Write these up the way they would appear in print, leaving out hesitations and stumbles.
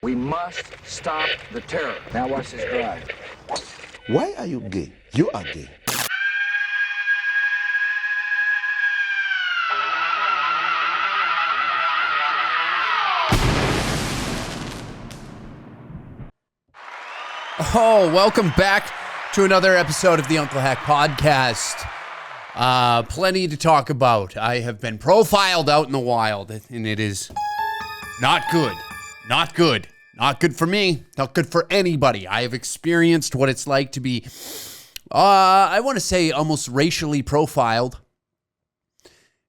We must stop the terror. Now watch this drive. Why are you gay? You are gay. Oh, welcome back to another episode of the Uncle Hack Podcast. Plenty to talk about. I have been profiled out in the wild, and it is not good. Not good. Not good for me. Not good for anybody. I have experienced what it's like to be, I want to say, almost racially profiled.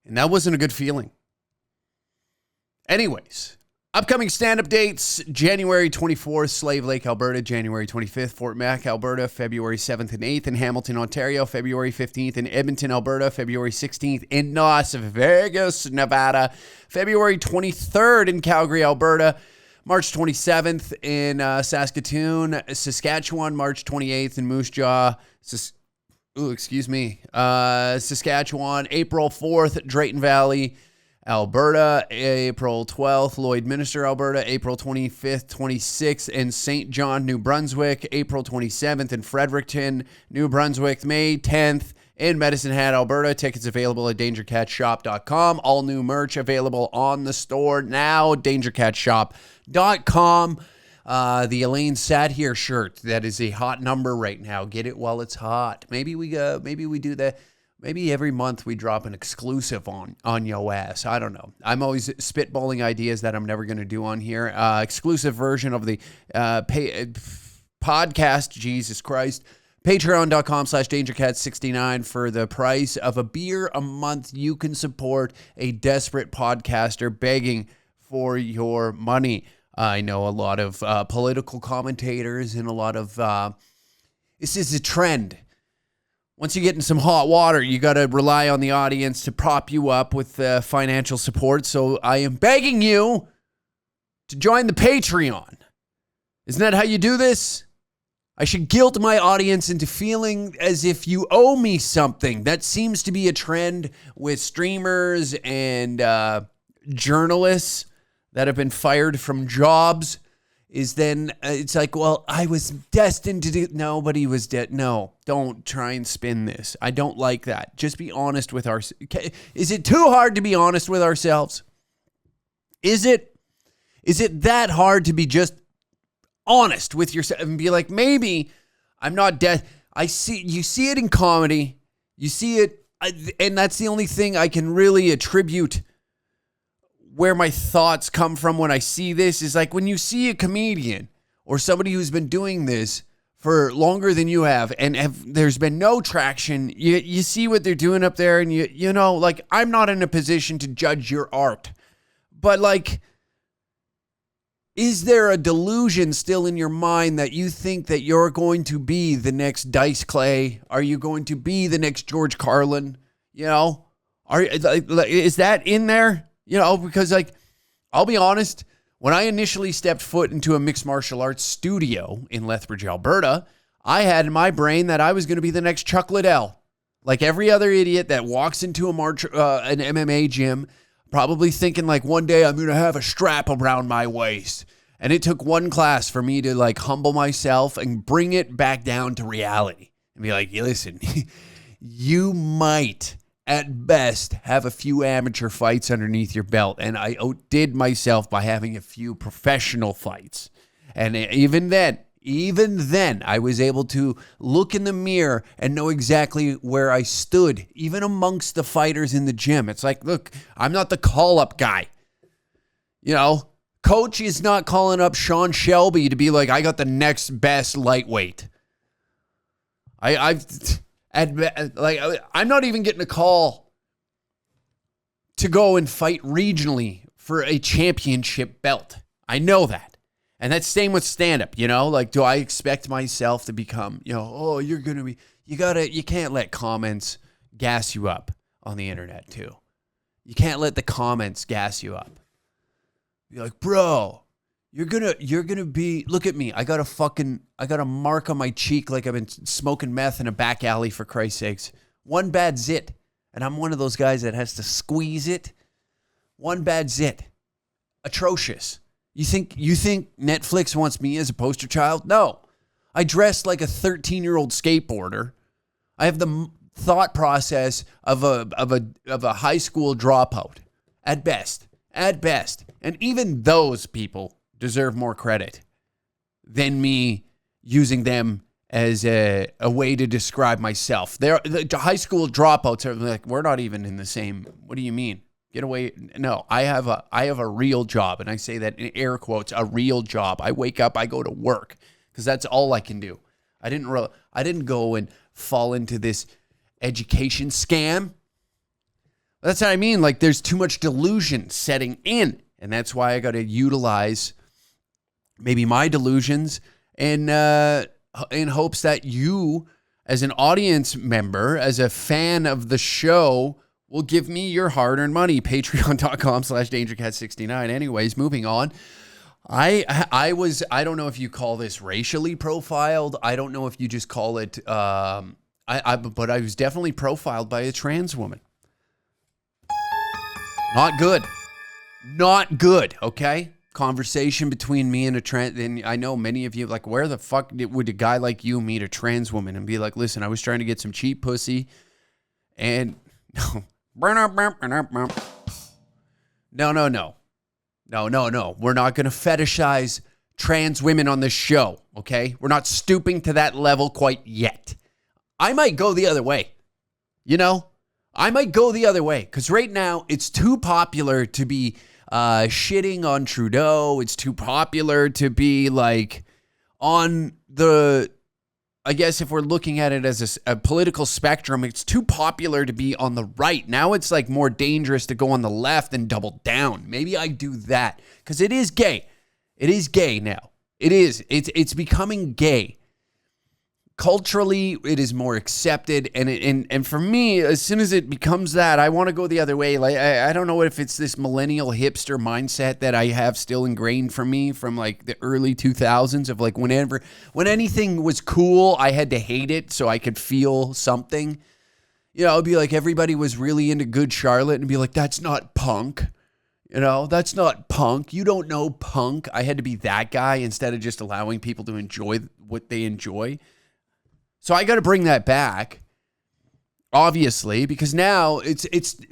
And that wasn't a good feeling. Anyways, upcoming stand-up dates, January 24th, Slave Lake, Alberta, January 25th, Fort Mac, Alberta, February 7th and 8th in Hamilton, Ontario, February 15th in Edmonton, Alberta, February 16th in Las Vegas, Nevada, February 23rd in Calgary, Alberta, March 27th in Saskatoon, Saskatchewan, March 28th in Moose Jaw, Saskatchewan, April 4th, Drayton Valley, Alberta, April 12th, Lloydminster, Alberta, April 25th, 26th in St. John, New Brunswick, April 27th in Fredericton, New Brunswick, May 10th in Medicine Hat, Alberta. Tickets available at dangercatshop.com. All new merch available on the store now, dangercatshop.com. The Elaine Sat Here shirt, that is a hot number right now. Get it while it's hot. Maybe we do that. Maybe every month we drop an exclusive on yo ass. I don't know. I'm always spitballing ideas that I'm never going to do on here. Exclusive version of the podcast, Jesus Christ. Patreon.com/DangerCat69 for the price of a beer a month. You can support a desperate podcaster begging for your money. I know a lot of political commentators and a lot of... this is a trend. Once you get in some hot water, you got to rely on the audience to prop you up with financial support. So I am begging you to join the Patreon. Isn't that how you do this? I should guilt my audience into feeling as if you owe me something. That seems to be a trend with streamers and journalists that have been fired from jobs. Is then it's like, well, I was destined to do. Nobody was dead. No, don't try and spin this. I don't like that. Just be honest with our. Is it too hard to be honest with ourselves? Is it that hard to be just honest with yourself and be like, maybe I'm not dead. You see it in comedy. You see it, and that's the only thing I can really attribute where my thoughts come from when I see this is like when you see a comedian or somebody who's been doing this for longer than you have and there's been no traction, you see what they're doing up there and you know, like, I'm not in a position to judge your art, but like, is there a delusion still in your mind that you think that you're going to be the next Dice Clay? Are you going to be the next George Carlin? You know, is that in there? You know, because, like, I'll be honest, when I initially stepped foot into a mixed martial arts studio in Lethbridge, Alberta, I had in my brain that I was going to be the next Chuck Liddell. Like every other idiot that walks into an MMA gym, probably thinking, like, one day I'm going to have a strap around my waist. And it took one class for me to, like, humble myself and bring it back down to reality. And be like, listen, you might at best have a few amateur fights underneath your belt. And I outdid myself by having a few professional fights. And even then, I was able to look in the mirror and know exactly where I stood, even amongst the fighters in the gym. It's like, look, I'm not the call-up guy. You know, coach is not calling up Sean Shelby to be like, I got the next best lightweight. I'm not even getting a call to go and fight regionally for a championship belt. I know that. And that's same with stand-up, you know? Like, do I expect myself to become, you know, oh, you're going to be, you can't let comments gas you up on the internet, too. You can't let the comments gas you up. You're like, bro, you're gonna be, look at me. I got a mark on my cheek like I've been smoking meth in a back alley, for Christ's sakes. One bad zit. And I'm one of those guys that has to squeeze it. One bad zit. Atrocious. You think Netflix wants me as a poster child? No. I dress like a 13-year-old skateboarder. I have the thought process of a high school dropout at best. And even those people deserve more credit than me using them as a way to describe myself. The high school dropouts are like, we're not even in the same. What do you mean? Get away. No, I have a real job. And I say that in air quotes, a real job. I wake up, I go to work because that's all I can do. I didn't go and fall into this education scam. That's what I mean. Like, there's too much delusion setting in. And that's why I got to utilize maybe my delusions and in hopes that you, as an audience member, as a fan of the show, will give me your hard-earned money. Patreon.com/DangerCat69. Anyways, moving on. I don't know if you call this racially profiled. I don't know if you just call it, but I was definitely profiled by a trans woman. Not good. Not good, okay? Conversation between me and a trans, and I know many of you, like, where the fuck would a guy like you meet a trans woman and be like, listen, I was trying to get some cheap pussy, and no. We're not going to fetishize trans women on this show, okay? We're not stooping to that level quite yet. I might go the other way, I might go the other way, because right now it's too popular to be shitting on Trudeau. It's too popular to be like on the, I guess if we're looking at it as a political spectrum, it's too popular to be on the right. Now it's like more dangerous to go on the left and double down. Maybe I do that because it is gay. It is gay now. It is. It's becoming gay. Culturally, it is more accepted, and for me, as soon as it becomes that, I want to go the other way. Like I don't know if it's this millennial hipster mindset that I have still ingrained for me from like the early 2000s of like when anything was cool, I had to hate it so I could feel something. It'd be like everybody was really into Good Charlotte and be like, that's not punk. That's not punk. You don't know punk. I had to be that guy instead of just allowing people to enjoy what they enjoy. So I got to bring that back, obviously, because now it's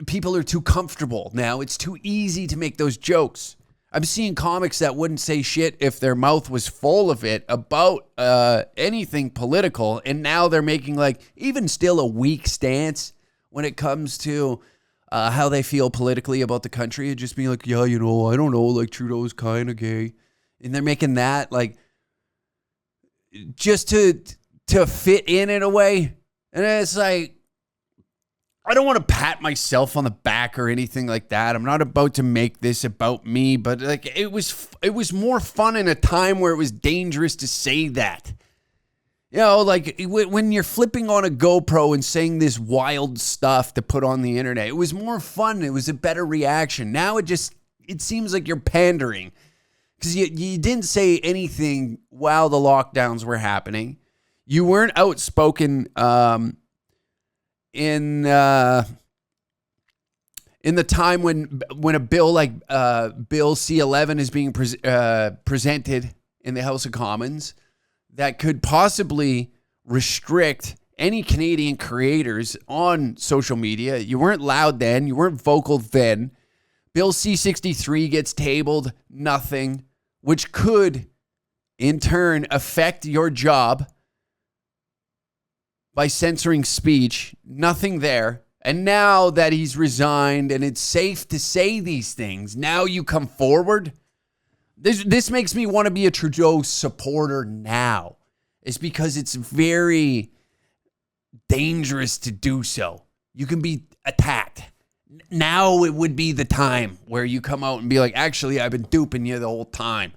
people are too comfortable. Now it's too easy to make those jokes. I'm seeing comics that wouldn't say shit if their mouth was full of it about anything political, and now they're making like even still a weak stance when it comes to how they feel politically about the country. It'd just be like, yeah, I don't know, like Trudeau's kind of gay, and they're making that like just to fit in a way. And it's like, I don't want to pat myself on the back or anything like that. I'm not about to make this about me, but like it was more fun in a time where it was dangerous to say that. Like when you're flipping on a GoPro and saying this wild stuff to put on the internet, it was more fun. It was a better reaction. Now it seems like you're pandering because you didn't say anything while the lockdowns were happening. You weren't outspoken in the time when a bill like Bill C-11 is being presented in the House of Commons that could possibly restrict any Canadian creators on social media. You weren't loud then. You weren't vocal then. Bill C-63 gets tabled. Nothing, which could in turn affect your job by censoring speech. Nothing there. And now that he's resigned and it's safe to say these things, now you come forward. This makes me want to be a Trudeau supporter now. It's because it's very dangerous to do so. You can be attacked. Now it would be the time where you come out and be like, actually, I've been duping you the whole time.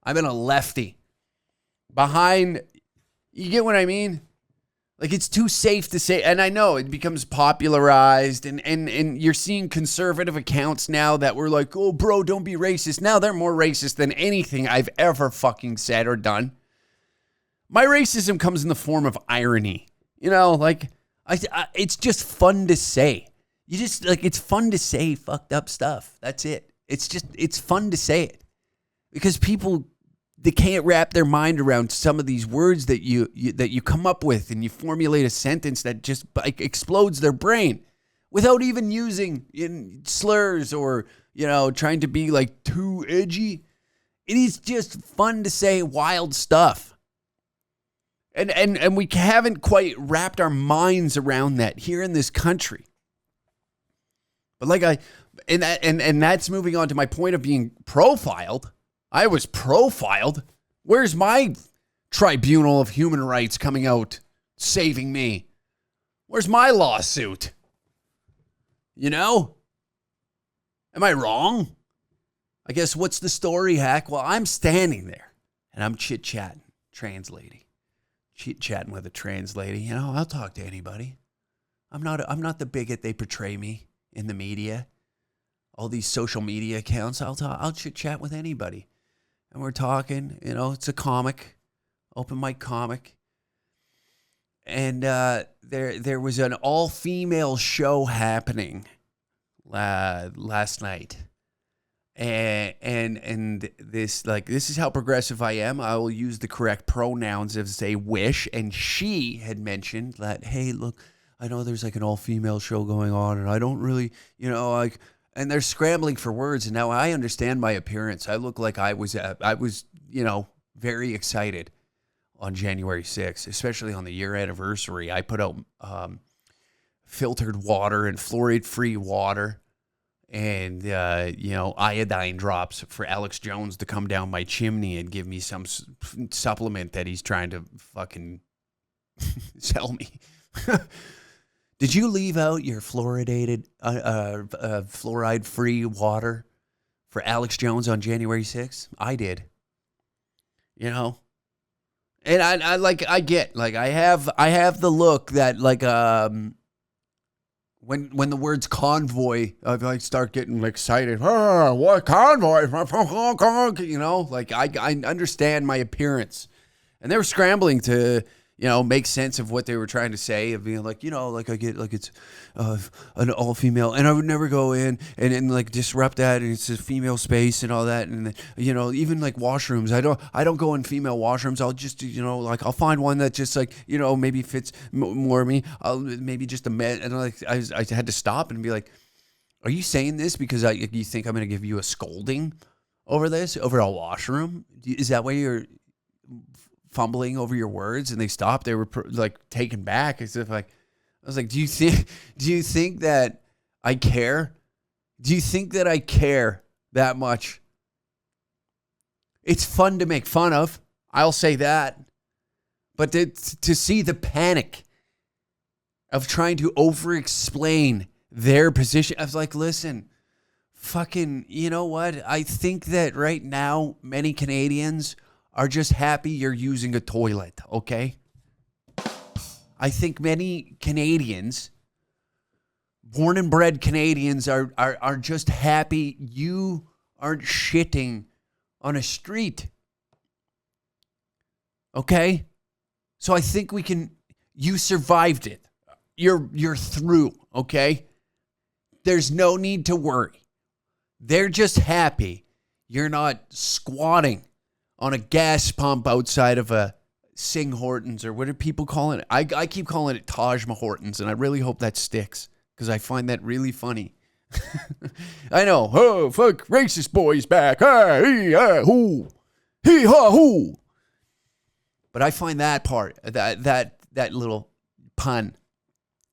I've been a lefty. You get what I mean? Like, it's too safe to say, and I know it becomes popularized, and you're seeing conservative accounts now that were like, oh, bro, don't be racist. Now they're more racist than anything I've ever fucking said or done. My racism comes in the form of irony. It's just fun to say. It's fun to say fucked up stuff. That's it. It's fun to say it. because people, they can't wrap their mind around some of these words that you come up with, and you formulate a sentence that just like explodes their brain without even using slurs or, trying to be like too edgy. It is just fun to say wild stuff. And we haven't quite wrapped our minds around that here in this country. But and that's moving on to my point of being profiled. I was profiled. Where's my tribunal of human rights coming out saving me? Where's my lawsuit? Am I wrong? I guess what's the story, Hack? Well, I'm standing there and I'm chit-chatting, translating. Chit-chatting with a trans lady. I'll talk to anybody. I'm not the bigot they portray me in the media. All these social media accounts, I'll chit-chat with anybody. And we're talking, it's a comic, open mic comic. And there was an all-female show happening last night. And this is how progressive I am. I will use the correct pronouns as they wish. And she had mentioned that, hey, look, I know there's like an all-female show going on, and I don't really, and they're scrambling for words. And now I understand my appearance. I look like I was, very excited on January 6th, especially on the year anniversary. I put out filtered water and fluoride-free water. And, iodine drops for Alex Jones to come down my chimney and give me some supplement that he's trying to fucking sell me. Did you leave out your fluoridated, fluoride-free water for Alex Jones on January 6th? I did. And I get, I have the look that, When the words convoy, I start getting excited. What convoy? I understand my appearance. And they were scrambling to, make sense of what they were trying to say, of being like, I get like it's an all-female. And I would never go in and disrupt that. And it's a female space and all that. And, even like washrooms, I don't go in female washrooms. I'll just, I'll find one that just maybe fits more me. I'll maybe just a man. And I had to stop and be like, are you saying this because you think I'm going to give you a scolding over this, over a washroom? Is that why you're fumbling over your words? And they stopped. They were taken back, as if I was like, do you think that I care? Do you think that I care that much? It's fun to make fun of. I'll say that. But to see the panic of trying to over-explain their position, I was like, listen, fucking, you know what? I think that right now, many Canadians are just happy you're using a toilet, okay? I think many Canadians, born and bred Canadians, are just happy you aren't shitting on a street. Okay? So I think you survived it. You're through, okay? There's no need to worry. They're just happy you're not squatting on a gas pump outside of a Sing Hortons, or what do people call it? I keep calling it Taj Mahortons, and I really hope that sticks because I find that really funny. I know. Oh, fuck, racist boys back. Hey, hoo. Hee ha hoo. But I find that part, that little pun,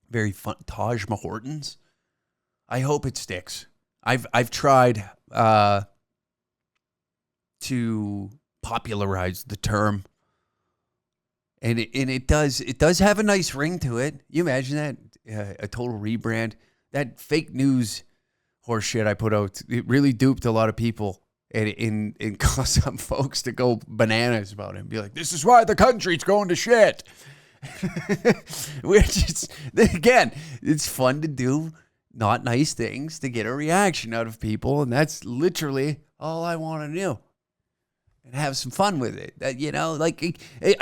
very fun. Taj Mahortons. I hope it sticks. I've tried to popularize the term, and it does have a nice ring to it. You imagine that, a total rebrand. That fake news horse shit I put out, it really duped a lot of people, and caused some folks to go bananas about it and be like, this is why the country's going to shit. Which is, again, it's fun to do not nice things to get a reaction out of people, and that's literally all I want to do. And have some fun with it. Are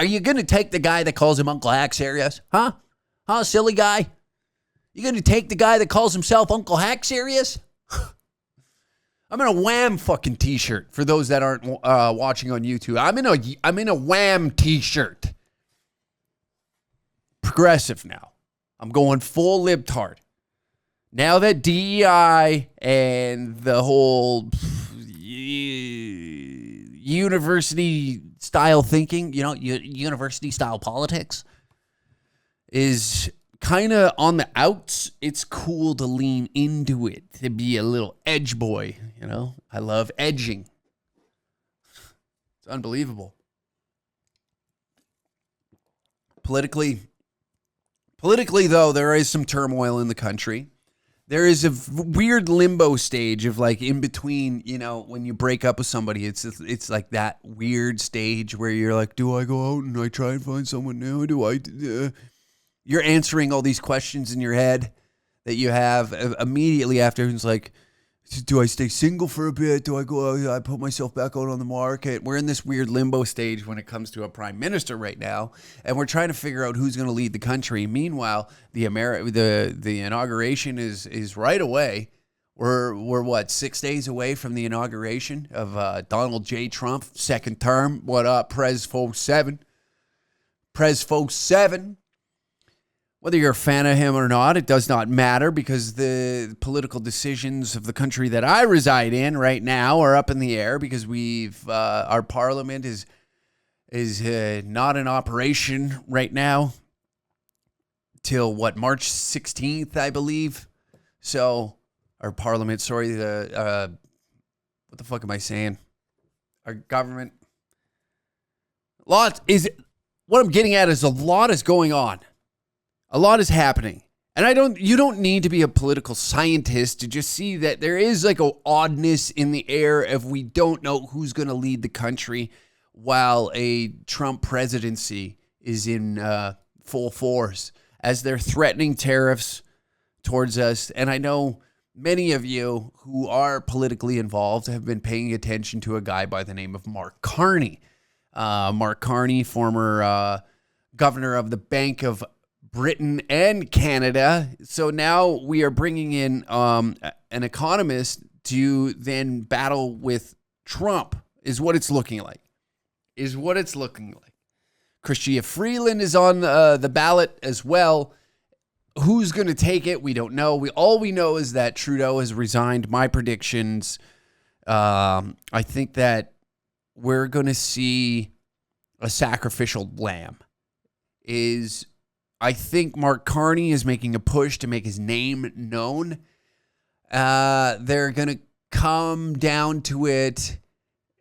you going to take the guy that calls him Uncle Hack serious? Huh? Silly guy? You going to take the guy that calls himself Uncle Hack serious? I'm in a Wham fucking t-shirt. For those that aren't watching on YouTube, I'm in a Wham t-shirt. Progressive now. I'm going full libtard. Now that DEI and the whole university style thinking, university style politics is kind of on the outs, it's cool to lean into it, to be a little edge boy, I love edging. It's unbelievable. Politically, though, there is some turmoil in the country. There is a weird limbo stage of like in between, when you break up with somebody, it's like that weird stage where you're like, do I go out and I try and find someone new? You're answering all these questions in your head that you have immediately after. It's like, do I stay single for a bit? Do I go out? I put myself back out on the market? We're in this weird limbo stage when it comes to a prime minister right now, and we're trying to figure out who's going to lead the country. Meanwhile, the inauguration is right away. We're what, 6 days away from the inauguration of Donald J. Trump, second term. What up, Pres Fo 7? Pres Fo 7. Whether you're a fan of him or not, it does not matter, because the political decisions of the country that I reside in right now are up in the air, because our parliament is not in operation right now till March 16th, I believe. So our parliament, what the fuck am I saying? Our government. What I'm getting at is a lot is going on. A lot is happening. And you don't need to be a political scientist to just see that there is like an oddness in the air if we don't know who's going to lead the country while a Trump presidency is in full force, as they're threatening tariffs towards us. And I know many of you who are politically involved have been paying attention to a guy by the name of Mark Carney. Mark Carney, former governor of the Bank of Britain and Canada. So now we are bringing in an economist to then battle with Trump, is what it's looking like. Chrystia Freeland is on the ballot as well. Who's going to take it? We don't know. All we know is that Trudeau has resigned. My predictions, I think that we're going to see a sacrificial lamb. I think Mark Carney is making a push to make his name known. They're going to come down to it,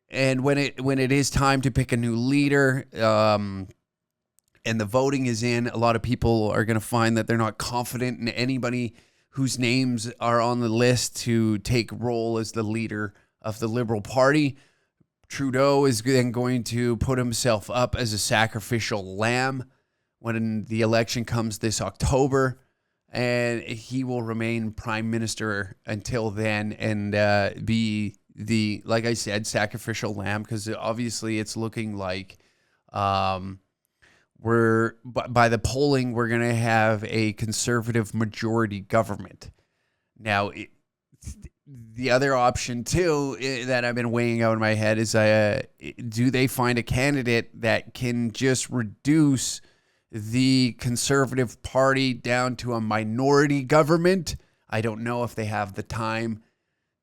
and when it is time to pick a new leader, and the voting is in, a lot of people are going to find that they're not confident in anybody whose names are on the list to take role as the leader of the Liberal Party. Trudeau is then going to put himself up as a sacrificial lamb when the election comes this October, and he will remain prime minister until then and be the, like I said, sacrificial lamb, because obviously it's looking like by the polling, we're going to have a conservative majority government. Now, the other option, too, that I've been weighing out in my head is, do they find a candidate that can just reduce the Conservative Party down to a minority government? I don't know if they have the time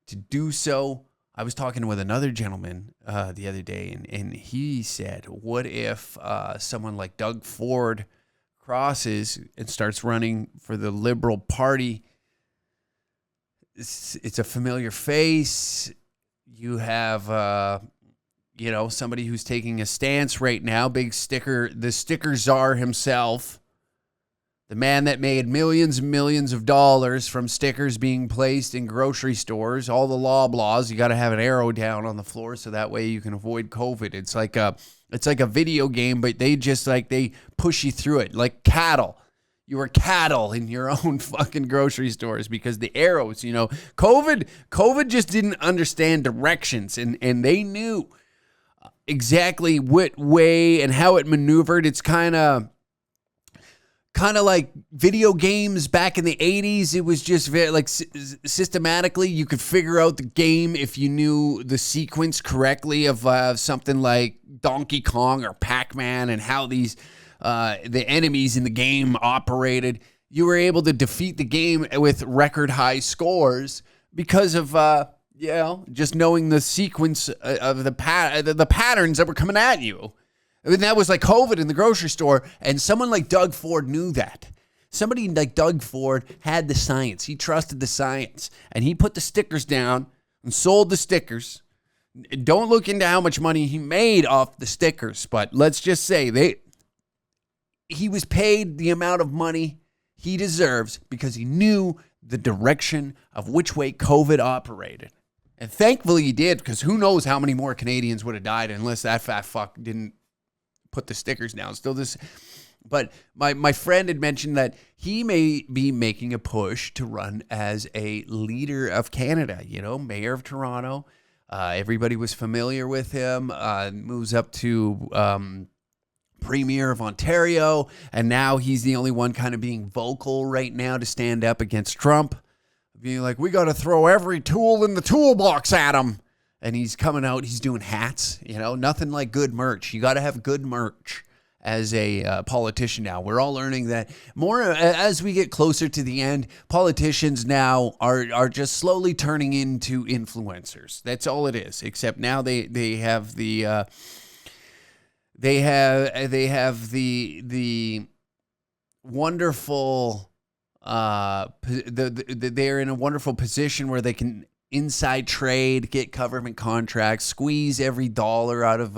to do so. I was talking with another gentleman the other day, and he said, what if someone like Doug Ford crosses and starts running for the Liberal Party? It's a familiar face. You have somebody who's taking a stance right now, the sticker czar himself, the man that made millions and millions of dollars from stickers being placed in grocery stores, all the Loblaws. You got to have an arrow down on the floor so that way you can avoid COVID. It's like a video game, but they push you through it like cattle. You were cattle in your own fucking grocery stores because the arrows, COVID just didn't understand directions, and they knew exactly what way and how it maneuvered. It's kind of kind of like video games back in the 80s. It was just very like systematically you could figure out the game if you knew the sequence correctly of something like Donkey Kong or Pac-Man and how these the enemies in the game operated. You were able to defeat the game with record high scores because of just knowing the sequence of the patterns that were coming at you. I mean, that was like COVID in the grocery store, and someone like Doug Ford knew that. Somebody like Doug Ford had the science. He trusted the science, and he put the stickers down and sold the stickers. Don't look into how much money he made off the stickers, but let's just say he was paid the amount of money he deserves because he knew the direction of which way COVID operated. And thankfully he did, because who knows how many more Canadians would have died unless that fat fuck didn't put the stickers down. But my friend had mentioned that he may be making a push to run as a leader of Canada, mayor of Toronto. Everybody was familiar with him, moves up to Premier of Ontario, and now he's the only one kind of being vocal right now to stand up against Trump, being like, we got to throw every tool in the toolbox at him. And he's coming out, he's doing hats, nothing like good merch. You got to have good merch as a politician now. We're all learning that more as we get closer to the end. Politicians now are just slowly turning into influencers. That's all it is, except now they have the wonderful they're in a wonderful position where they can inside trade, get government contracts, squeeze every dollar out of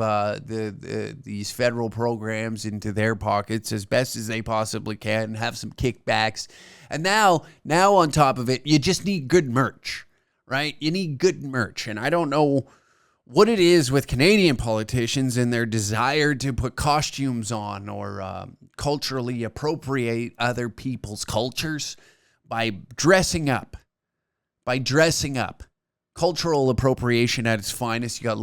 these federal programs into their pockets as best as they possibly can, have some kickbacks. And now on top of it, you just need good merch, right? You need good merch. And I don't know what it is with Canadian politicians and their desire to put costumes on or culturally appropriate other people's cultures by dressing up. Cultural appropriation at its finest. You got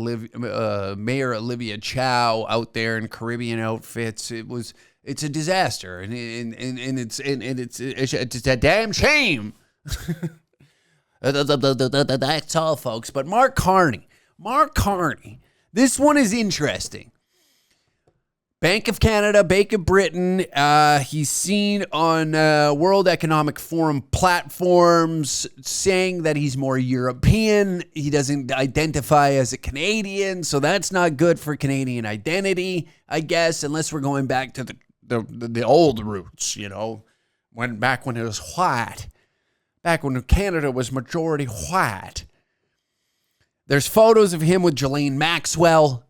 Mayor Olivia Chow out there in Caribbean outfits. It's a disaster, and it's a damn shame. That's all, folks. But Mark Carney, this one is interesting. Bank of Canada, Bank of Britain. He's seen on World Economic Forum platforms saying that he's more European. He doesn't identify as a Canadian, so that's not good for Canadian identity, I guess, unless we're going back to the old roots, when it was white, back when Canada was majority white. There's photos of him with Ghislaine Maxwell,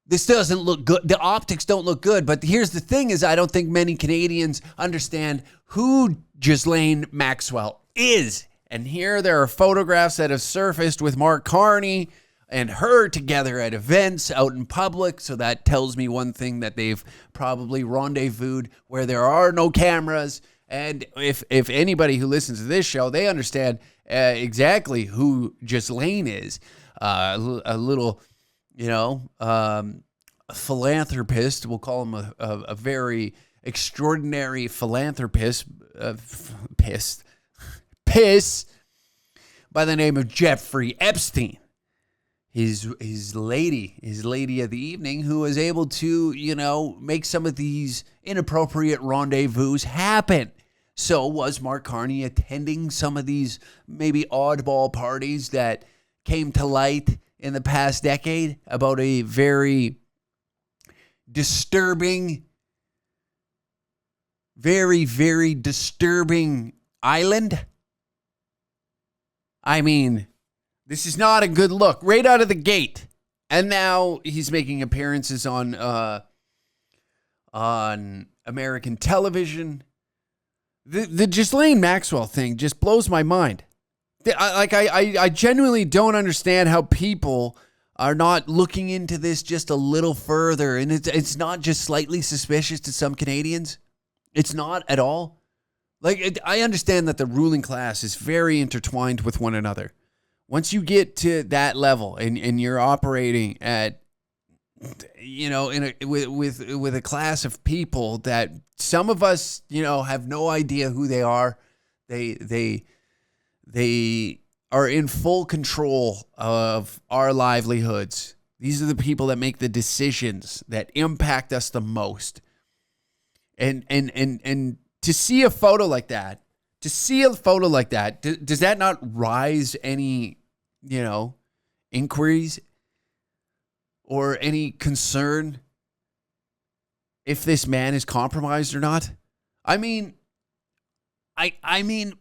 This doesn't look good. The optics don't look good. But here's the thing is I don't think many Canadians understand who Ghislaine Maxwell is. And here there are photographs that have surfaced with Mark Carney and her together at events out in public. So that tells me one thing, that they've probably rendezvoused where there are no cameras. And if anybody who listens to this show, they understand exactly who Ghislaine is. A little... a philanthropist. We'll call him a very extraordinary philanthropist, piss by the name of Jeffrey Epstein. His lady of the evening, who was able to, make some of these inappropriate rendezvous happen. So was Mark Carney attending some of these maybe oddball parties that came to light in the past decade about a very disturbing, very, very disturbing island? I mean, this is not a good look right out of the gate. And now he's making appearances on American television. The Ghislaine Maxwell thing just blows my mind. I genuinely don't understand how people are not looking into this just a little further. And it's not just slightly suspicious to some Canadians. It's not at all. I understand that the ruling class is very intertwined with one another. Once you get to that level and you're operating at you know, with a class of people that some of us, you know, have no idea who they are. They are in full control of our livelihoods. These are the people that make the decisions that impact us the most. And to see a photo like that, does that not rise any, you know, inquiries or any concern if this man is compromised or not? I mean,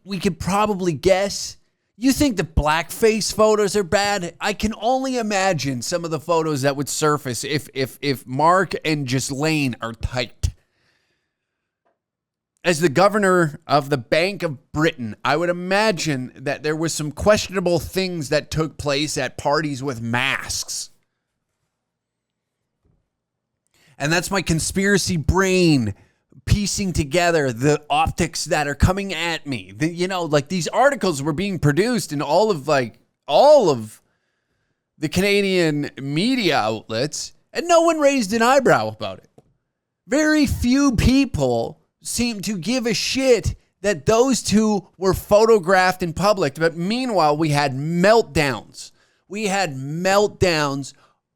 we could probably guess. You think the blackface photos are bad? I can only imagine some of the photos that would surface if Mark and Ghislaine are tight. As the governor of the Bank of Britain, I would imagine that there was some questionable things that took place at parties with masks. And that's my conspiracy brain piecing together the optics that are coming at me. You know, like these articles were being produced in all of the Canadian media outlets, and no one raised an eyebrow about it. Very few people seem to give a shit that those two were photographed in public. But meanwhile, we had meltdowns. We had meltdowns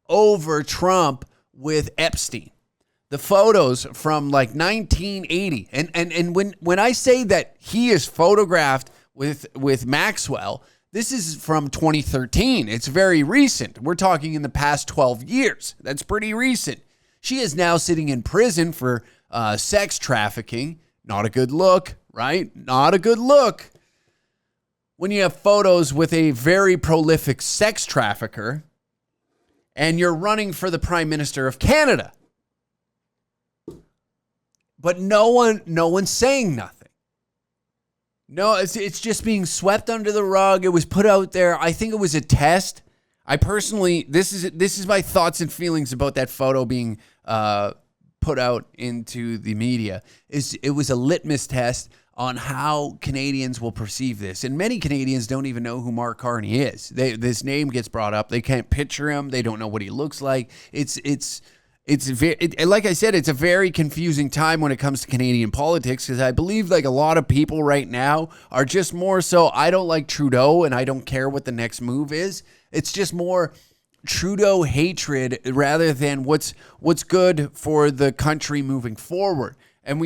over Trump with Epstein. The photos from like 1980. And when I say that he is photographed with Maxwell, this is from 2013. It's very recent. We're talking in the past 12 years. That's pretty recent. She is now sitting in prison for sex trafficking. Not a good look, right? Not a good look. When you have photos with a very prolific sex trafficker and you're running for the Prime Minister of Canada. But no one's saying nothing. No, it's just being swept under the rug. It was put out there. I think it was a test. I personally, this is my thoughts and feelings about that photo being put out into the media. It was a litmus test on how Canadians will perceive this. And many Canadians don't even know who Mark Carney is. This name gets brought up. They can't picture him. They don't know what he looks like. Like I said, it's a very confusing time when it comes to Canadian politics, because I believe like a lot of people right now are just more so, I don't like Trudeau and I don't care what the next move is. It's just more Trudeau hatred rather than what's good for the country moving forward. And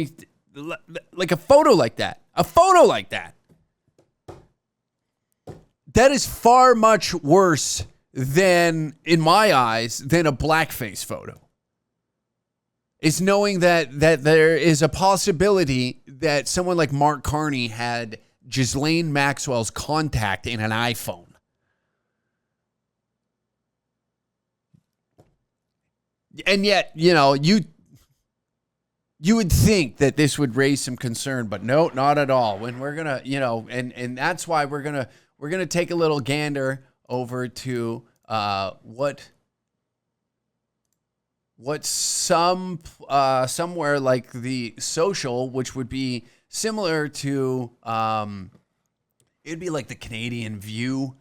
like a photo like that, that is far much worse than, in my eyes, than a blackface photo. Is knowing that there is a possibility that someone like Mark Carney had Ghislaine Maxwell's contact in an iPhone. And yet, you know, you would think that this would raise some concern, but no, not at all. When we're going to, you know, and that's why we're going to take a little gander over to what somewhere like the Social, which would be similar to it'd be like the Canadian View,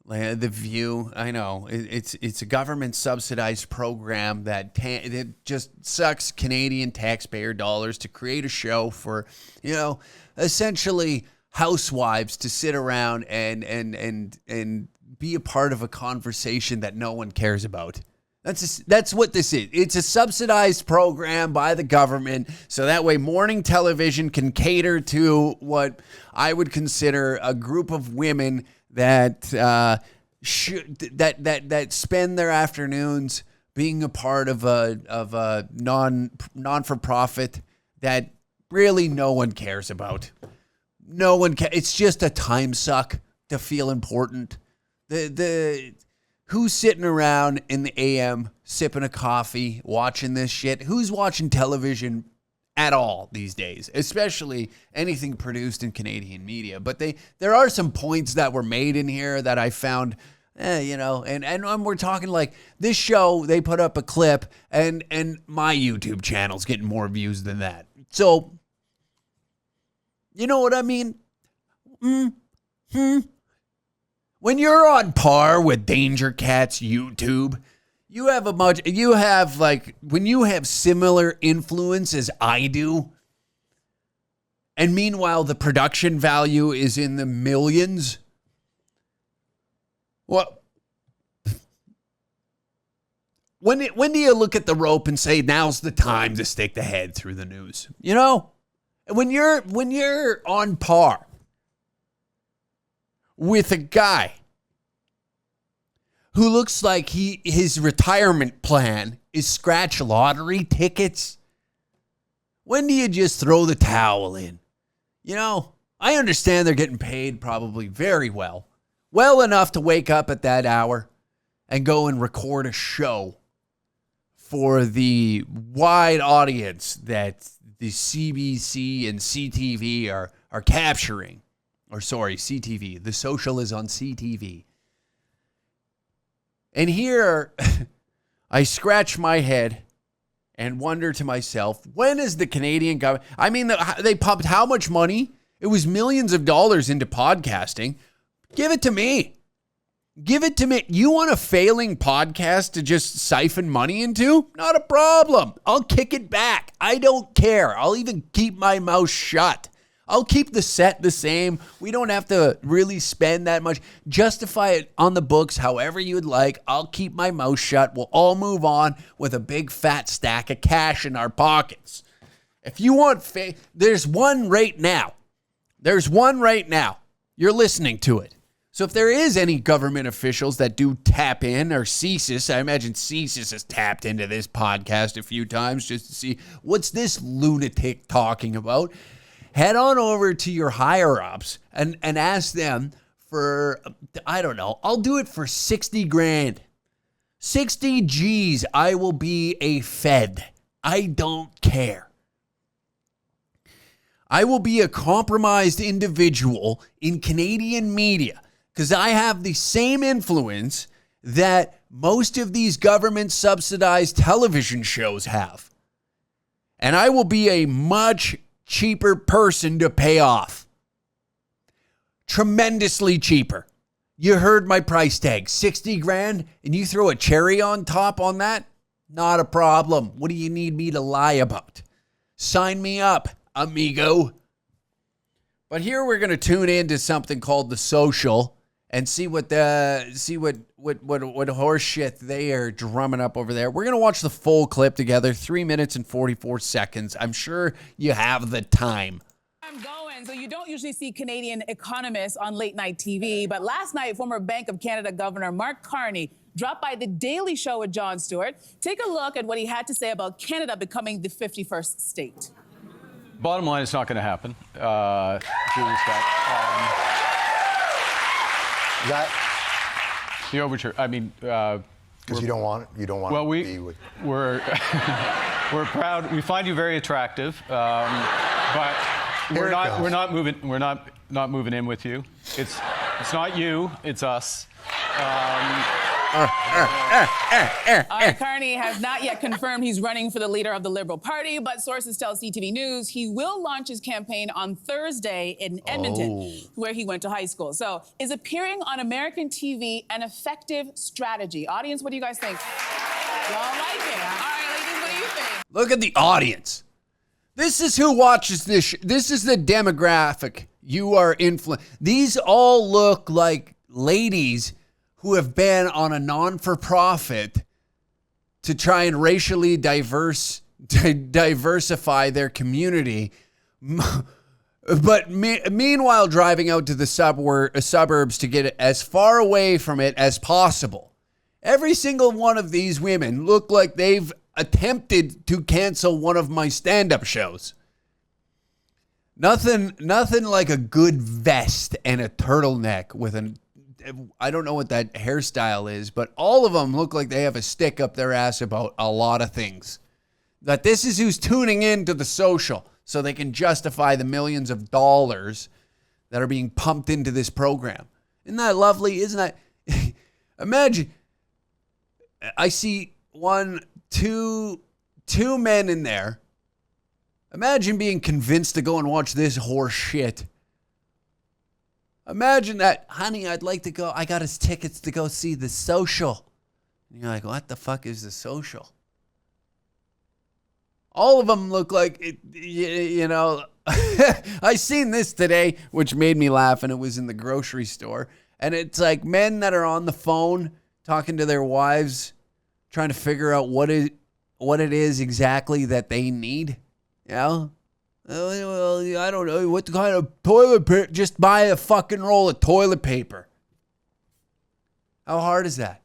the View. I know it's a government subsidized program that it just sucks Canadian taxpayer dollars to create a show for, you know, essentially housewives to sit around and be a part of a conversation that no one cares about. That's what this is. It's a subsidized program by the government, so that way morning television can cater to what I would consider a group of women that that spend their afternoons being a part of a non-for-profit that really no one cares about. No one cares. It's just a time suck to feel important. Who's sitting around in the AM sipping a coffee, watching this shit? Who's watching television at all these days, especially anything produced in Canadian media? But there are some points that were made in here that I found, you know, and we're talking like this show, they put up a clip and my YouTube channel's getting more views than that. So, you know what I mean? When you're on par with Danger Cat's YouTube, You have like, when you have similar influence as I do, and meanwhile the production value is in the millions. Well, when do you look at the rope and say, now's the time to stick the head through the news? You know? When you're on par with a guy who looks like his retirement plan is scratch lottery tickets, when do you just throw the towel in? You know, I understand they're getting paid probably very well enough to wake up at that hour and go and record a show for the wide audience that the CBC and CTV are capturing. Or sorry, CTV. The Social is on CTV. And here, I scratch my head and wonder to myself, when is the Canadian government... I mean, they pumped how much money? It was millions of dollars into podcasting. Give it to me. Give it to me. You want a failing podcast to just siphon money into? Not a problem. I'll kick it back. I don't care. I'll even keep my mouth shut. I'll keep the set the same. We don't have to really spend that much. Justify it on the books however you'd like. I'll keep my mouth shut. We'll all move on with a big fat stack of cash in our pockets. If you want there's one right now. There's one right now. You're listening to it. So if there is any government officials that do tap in, or CSIS, I imagine CSIS has tapped into this podcast a few times just to see what's this lunatic talking about. Head on over to your higher-ups and ask them for, I don't know, I'll do it for 60 grand. 60 G's, I will be a Fed. I don't care. I will be a compromised individual in Canadian media because I have the same influence that most of these government-subsidized television shows have. And I will be a much cheaper person to pay off. Tremendously cheaper. You heard my price tag, 60 grand, and you throw a cherry on top on that? Not a problem. What do you need me to lie about? Sign me up, amigo. But here we're going to tune into something called The Social and see what horse shit they are drumming up over there. We're going to watch the full clip together, 3 minutes and 44 seconds. I'm sure you have the time. I'm going. So you don't usually see Canadian economists on late night TV, but last night, former Bank of Canada Governor Mark Carney dropped by The Daily Show with Jon Stewart. Take a look at what he had to say about Canada becoming the 51st state. Bottom line, it's not going to happen. Julie Scott. The overture. I mean, because you don't want it. You don't want. Well, to be with... we're proud. We find you very attractive, but we're not moving in with you. It's not you. It's us. Carney has not yet confirmed he's running for the leader of the Liberal Party, but sources tell CTV News he will launch his campaign on Thursday in Edmonton, where he went to high school. So is appearing on American TV an effective strategy? Audience, what do you guys think? Y'all like it? All right, ladies, what do you think? Look at the audience. This is who watches this. This is the demographic you are influencing. These all look like ladies who have been on a non-for-profit to try and racially diversify their community, but meanwhile driving out to the suburbs to get as far away from it as possible. Every single one of these women look like they've attempted to cancel one of my stand-up shows. Nothing like a good vest and a turtleneck with I don't know what that hairstyle is, but all of them look like they have a stick up their ass about a lot of things. That this is who's tuning in to The Social so they can justify the millions of dollars that are being pumped into this program. Isn't that lovely? Isn't that... Imagine, I see two men in there. Imagine being convinced to go and watch this horse shit. Imagine that, honey, I'd like to go. I got us tickets to go see The Social. And you're like, what the fuck is The Social? All of them look like, I seen this today, which made me laugh, and it was in the grocery store. And it's like men that are on the phone talking to their wives, trying to figure out what it is exactly that they need. Well, I don't know. What kind of toilet paper? Just buy a fucking roll of toilet paper. How hard is that?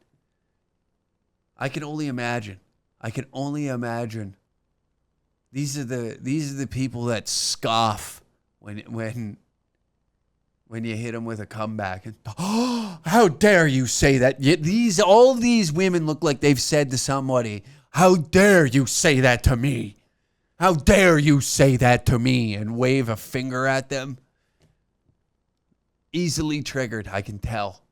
I can only imagine. These are the people that scoff when you hit them with a comeback. And, oh, how dare you say that? All these women look like they've said to somebody, how dare you say that to me? How dare you say that to me? And wave a finger at them. Easily triggered, I can tell.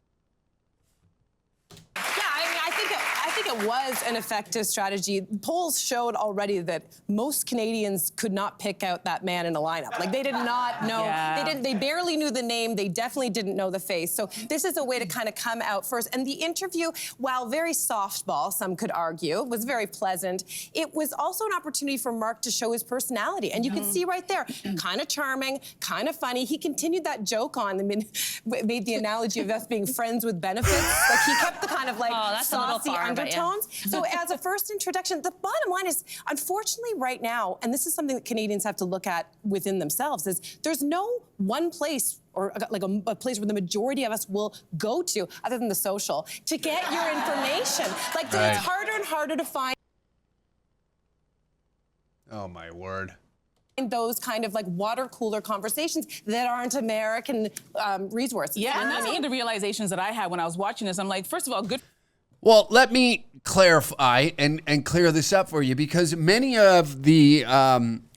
It was an effective strategy. Polls showed already that most Canadians could not pick out that man in a lineup. Like, they did not know. Yeah. They barely knew the name. They definitely didn't know the face. So this is a way to kind of come out first. And the interview, while very softball, some could argue, was very pleasant. It was also an opportunity for Mark to show his personality. And you can see right there, kind of charming, kind of funny. He continued that joke on, made the analogy of us being friends with benefits. Like, he kept the kind of like saucy undertone. So as a first introduction, the bottom line is, unfortunately right now, and this is something that Canadians have to look at within themselves, is there's no one place or like a place where the majority of us will go to other than The Social to get your information. Like, right. It's harder and harder to find. Oh my word. Those kind of like water cooler conversations that aren't American resources. Yeah, and that's one of the realizations that I had when I was watching this. I'm like, first of all, good. Well, let me clarify and clear this up for you, because many of the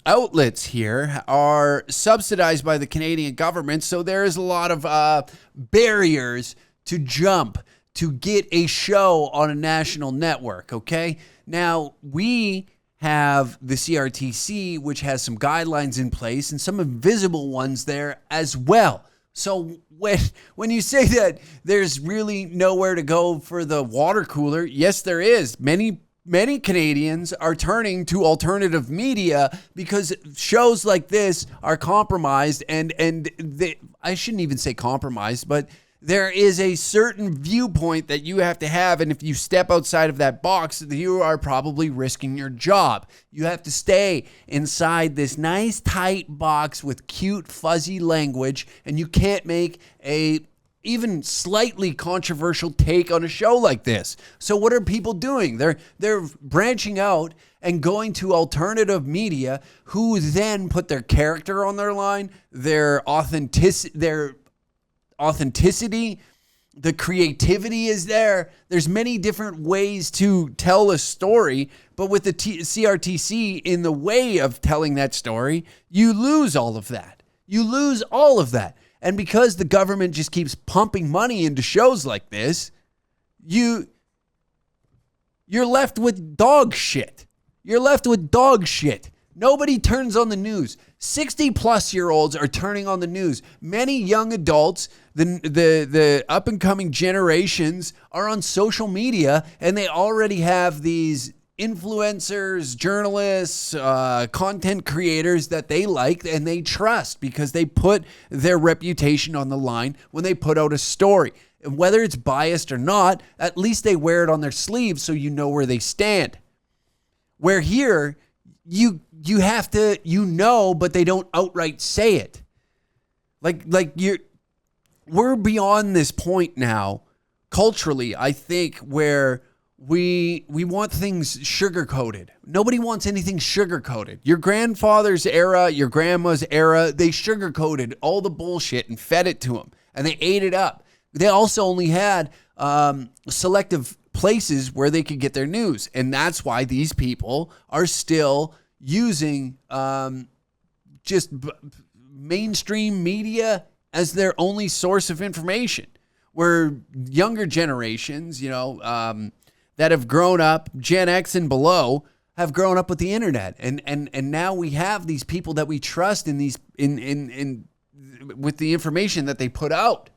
outlets here are subsidized by the Canadian government, so there is a lot of barriers to jump to get a show on a national network, okay? Now, we have the CRTC, which has some guidelines in place and some invisible ones there as well. So when you say that there's really nowhere to go for the water cooler, yes, there is. Many Canadians are turning to alternative media because shows like this are compromised, and I shouldn't even say compromised, but there is a certain viewpoint that you have to have, and if you step outside of that box, you are probably risking your job. You have to stay inside this nice, tight box with cute, fuzzy language, and you can't make a even slightly controversial take on a show like this. So what are people doing? They're branching out and going to alternative media, who then put their character on their line, their authenticity, the creativity is there. There's many different ways to tell a story, but with the CRTC in the way of telling that story, you lose all of that. And because the government just keeps pumping money into shows like this, you're left with dog shit. Nobody turns on the news. 60-plus-year-olds are turning on the news. Many young adults, the up-and-coming generations, are on social media, and they already have these influencers, journalists, content creators that they like and they trust because they put their reputation on the line when they put out a story. And whether it's biased or not, at least they wear it on their sleeve so you know where they stand. Where here, you have to, but they don't outright say it. We're beyond this point now, culturally, I think, where we want things sugar-coated. Nobody wants anything sugar-coated. Your grandfather's era, your grandma's era, they sugar-coated all the bullshit and fed it to them, and they ate it up. They also only had selective places where they could get their news, and that's why these people are still using just mainstream media as their only source of information, where younger generations, that have grown up, Gen X and below, have grown up with the internet, and now we have these people that we trust in with the information that they put out.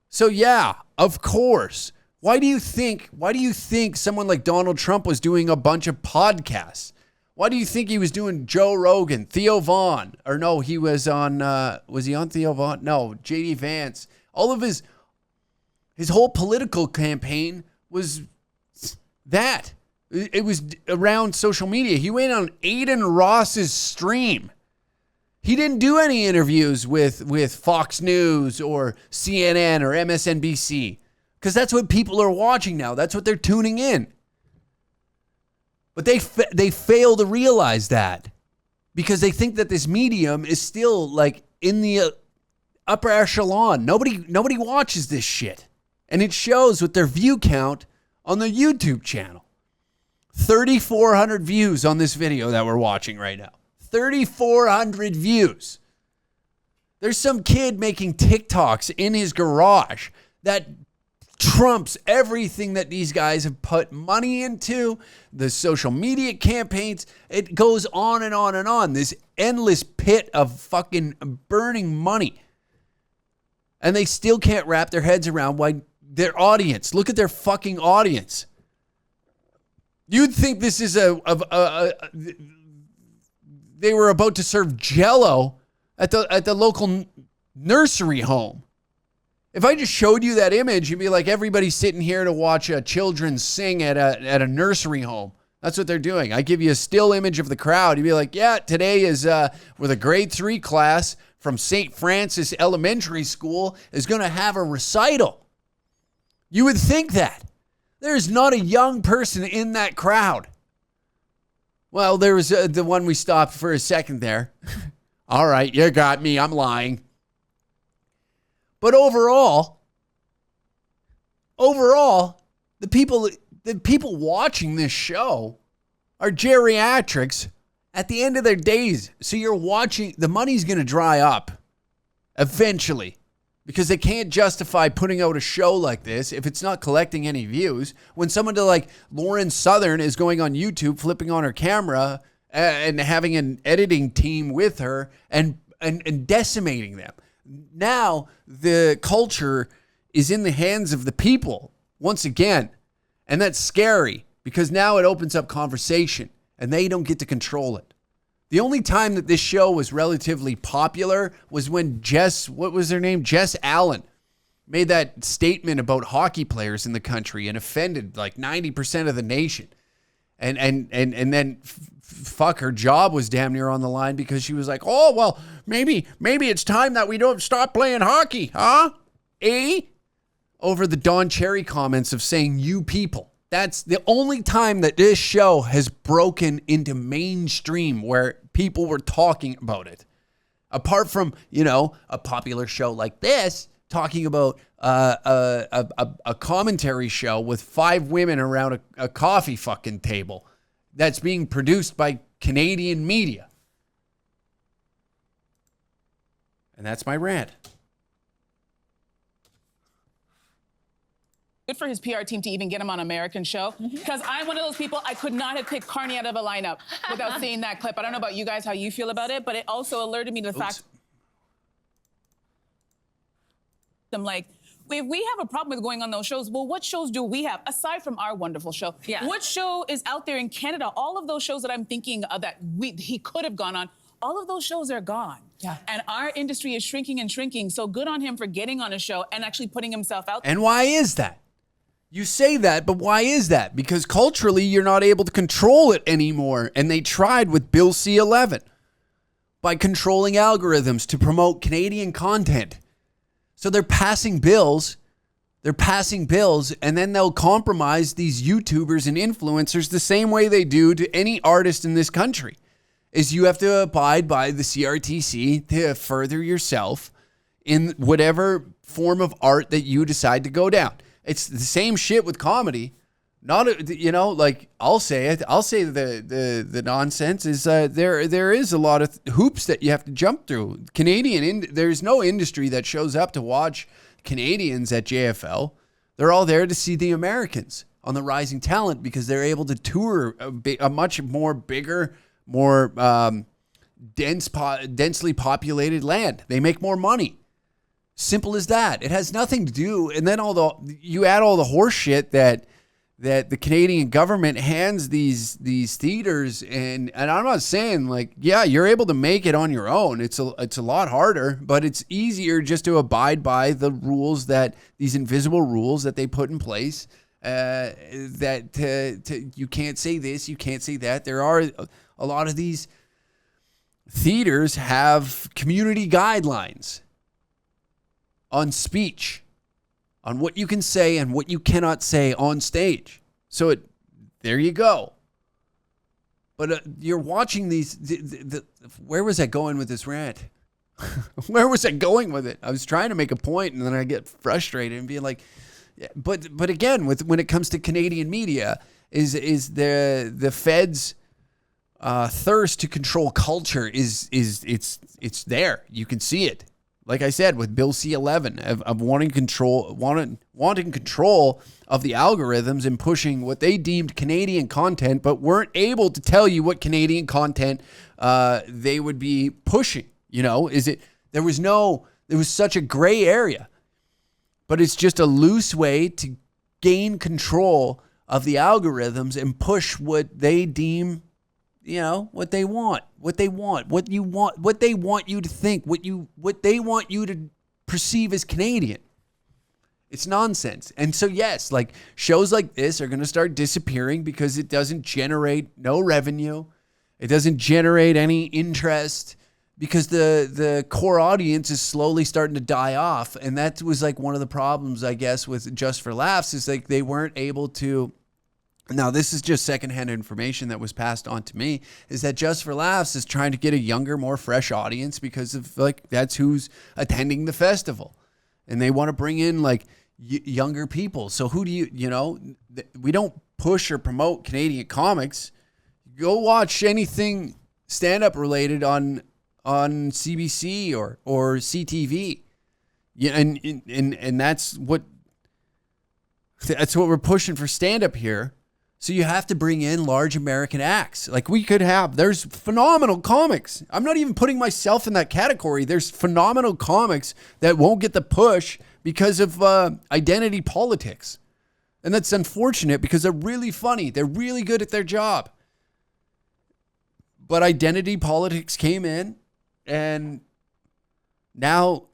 So yeah, of course, Why do you think someone like Donald Trump was doing a bunch of podcasts? Why do you think he was doing Joe Rogan, Theo Vaughn? Or no, he was on, was he on Theo Vaughn? No, J.D. Vance. All of his whole political campaign was that. It was around social media. He went on Aiden Ross's stream. He didn't do any interviews with Fox News or CNN or MSNBC because that's what people are watching now. That's what they're tuning in. But they fail to realize that because they think that this medium is still like in the upper echelon. Nobody watches this shit. And it shows with their view count on the YouTube channel. 3,400 views on this video that we're watching right now. 3,400 views. There's some kid making TikToks in his garage that trumps everything that these guys have put money into, the social media campaigns. It goes on and on and on. This endless pit of fucking burning money. And they still can't wrap their heads around why their audience, look at their fucking audience. You'd think this is they were about to serve Jell-O at the local nursery home. If I just showed you that image, you'd be like, everybody's sitting here to watch children sing at a nursery home. That's what they're doing. I give you a still image of the crowd. You'd be like, yeah, today is with a grade 3 class from St. Francis Elementary School is going to have a recital. You would think that. There's not a young person in that crowd. Well, there was the one we stopped for a second there. All right, you got me. I'm lying. But overall, the people watching this show are geriatrics at the end of their days. So you're watching, the money's going to dry up eventually because they can't justify putting out a show like this if it's not collecting any views. When someone like Lauren Southern is going on YouTube, flipping on her camera and having an editing team with her and decimating them. Now the culture is in the hands of the people once again. And that's scary because now it opens up conversation and they don't get to control it. The only time that this show was relatively popular was when Jess Allen made that statement about hockey players in the country and offended like 90% of the nation. And then fuck, her job was damn near on the line because she was like, oh, well, maybe it's time that we don't stop playing hockey, huh? Over the Don Cherry comments of saying you people. That's the only time that this show has broken into mainstream where people were talking about it. Apart from, a popular show like this talking about a commentary show with 5 women around a coffee fucking table that's being produced by Canadian media. And that's my rant. Good for his PR team to even get him on an American show. Because I'm one of those people, I could not have picked Carney out of a lineup without seeing that clip. I don't know about you guys, how you feel about it, but it also alerted me to the fact I'm like, if we have a problem with going on those shows, well, what shows do we have aside from our wonderful show? Yeah. What show is out there in Canada? All of those shows that I'm thinking of that he could have gone on, all of those shows are gone. Yeah. And our industry is shrinking and shrinking. So good on him for getting on a show and actually putting himself out there. And why is that? You say that, but why is that? Because culturally, you're not able to control it anymore. And they tried with Bill C-11 by controlling algorithms to promote Canadian content. So they're passing bills, and then they'll compromise these YouTubers and influencers the same way they do to any artist in this country. Is you have to abide by the CRTC to further yourself in whatever form of art that you decide to go down. It's the same shit with comedy. Not, I'll say it. I'll say the nonsense is there is a lot of hoops that you have to jump through. There's no industry that shows up to watch Canadians at JFL. They're all there to see the Americans on the rising talent because they're able to tour a much more bigger, more densely populated land. They make more money. Simple as that. It has nothing to do. And then you add all the horse shit that the Canadian government hands these theaters, and I'm not saying like, yeah, you're able to make it on your own. It's a lot harder, but it's easier just to abide by the rules, that these invisible rules that they put in place. That you can't say this, you can't say that. There are a lot of these theaters have community guidelines on speech, on what you can say and what you cannot say on stage. So there you go. But you're watching these. Where was I going with this rant? Where was I going with it? I was trying to make a point, and then I get frustrated and being like, yeah, but again, when it comes to Canadian media, is the Fed's thirst to control culture it's there. You can see it. Like I said, with Bill C-11 of wanting control of the algorithms and pushing what they deemed Canadian content, but weren't able to tell you what Canadian content they would be pushing. There was such a gray area, but it's just a loose way to gain control of the algorithms and push what they deem, what they want you to think, what they want you to perceive as Canadian. It's nonsense. And so, yes, like shows like this are going to start disappearing because it doesn't generate no revenue. It doesn't generate any interest because the core audience is slowly starting to die off. And that was like one of the problems, I guess, with Just for Laughs, is like they weren't able to. Now, this is just secondhand information that was passed on to me, is that Just for Laughs is trying to get a younger, more fresh audience because of like that's who's attending the festival. And they want to bring in like younger people. So who do we don't push or promote Canadian comics. Go watch anything stand-up related on CBC or CTV. Yeah, and that's what we're pushing for stand-up here. So you have to bring in large American acts. Like there's phenomenal comics. I'm not even putting myself in that category. There's phenomenal comics that won't get the push because of identity politics. And that's unfortunate because they're really funny. They're really good at their job. But identity politics came in, and now